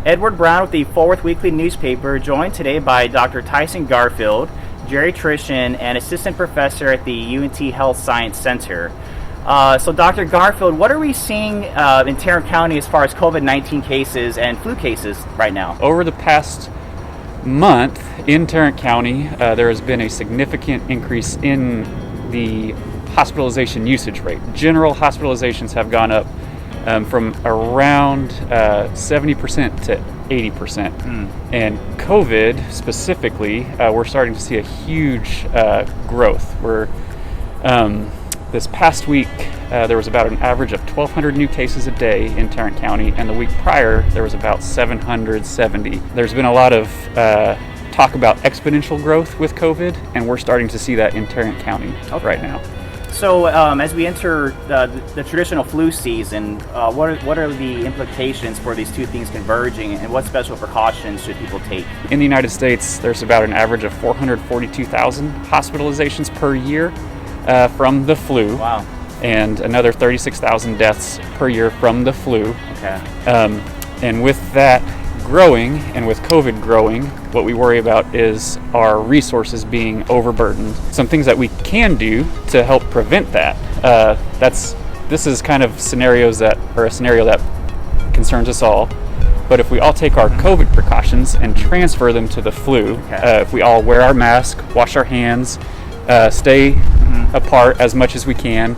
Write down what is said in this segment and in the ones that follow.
Edward Brown with the Fort Worth Weekly newspaper, joined today by Dr. Tyson Garfield, geriatrician and assistant professor at the UNT Health Science Center. So Dr. Garfield, what are we seeing in Tarrant County as far as COVID-19 cases and flu cases right now? Over the past month in Tarrant County, there has been a significant increase in the hospitalization usage rate. General hospitalizations have gone up from around 70% to 80%. And COVID specifically, we're starting to see a huge growth. This past week, there was about an average of 1,200 new cases a day in Tarrant County, and the week prior, there was about 770. There's been a lot of talk about exponential growth with COVID, and we're starting to see that in Tarrant County right now. So as we enter the traditional flu season, what are the implications for these two things converging, and what special precautions should people take? In the United States, there's about an average of 442,000 hospitalizations per year from the flu. Wow. And another 36,000 deaths per year from the flu. Okay. And with that growing, and with COVID growing, what we worry about is our resources being overburdened. Some things that we can do to help prevent that. This is kind of a scenario that concerns us all. But if we all take our COVID precautions and transfer them to the flu, if we all wear our mask, wash our hands, stay apart as much as we can,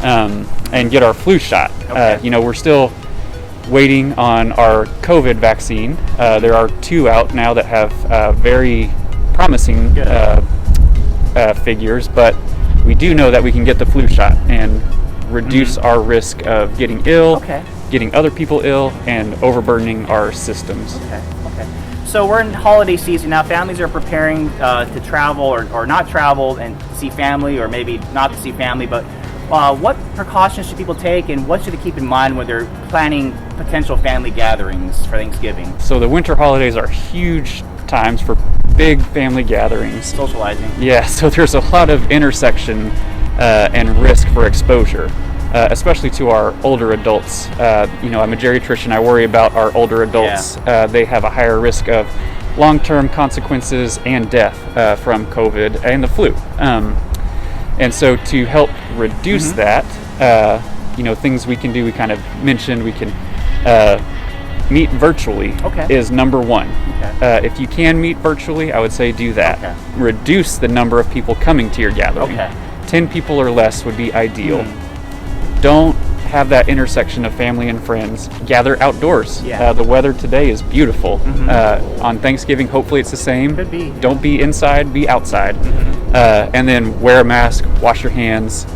and get our flu shot. We're still waiting on our COVID vaccine. There are 2 out now that have very promising figures, but we do know that we can get the flu shot and reduce our risk of getting ill, getting other people ill, and overburdening our systems. So we're in holiday season now. Families are preparing to travel or not travel and see family, or maybe not to see family, but what precautions should people take, and what should they keep in mind when they're planning potential family gatherings for Thanksgiving? So the winter holidays are huge times for big family gatherings. Socializing. Yeah, so there's a lot of intersection and risk for exposure, especially to our older adults. I'm a geriatrician. I worry about our older adults. They have a higher risk of long-term consequences and death from COVID and the flu. And so to help reduce that, things we can do, we kind of mentioned, we can meet virtually is number one. If you can meet virtually, I would say do that. Reduce the number of people coming to your gathering. 10 people or less would be ideal. Don't have that intersection of family and friends. Gather outdoors. The weather today is beautiful. On Thanksgiving, hopefully it's the same. Could be. Don't be inside, be outside. And then wear a mask, wash your hands.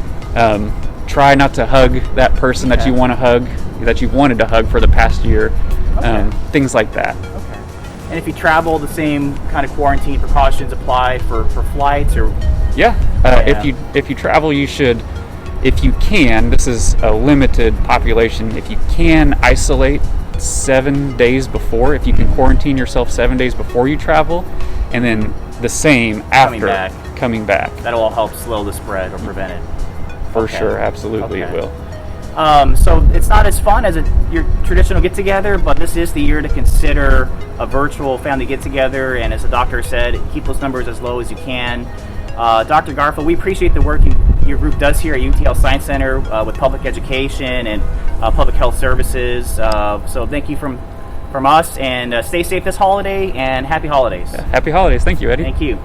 Try not to hug that person that you want to hug, that you've wanted to hug for the past year. Things like that. And if you travel, the same kind of quarantine precautions apply for flights, or? If you travel, you should, if you can, this is a limited population, if you can isolate 7 days before, if you can quarantine yourself 7 days before you travel, and then the same after coming back. That'll all help slow the spread or prevent it. For sure, absolutely it will. So it's not as fun as your traditional get-together, but this is the year to consider a virtual family get-together, and as the doctor said, keep those numbers as low as you can. Dr. Garfield, we appreciate the work your group does here at UNT Health Science Center with public education and public health services. So thank you from us, and stay safe this holiday, and happy holidays. Happy holidays. Thank you, Eddie. Thank you.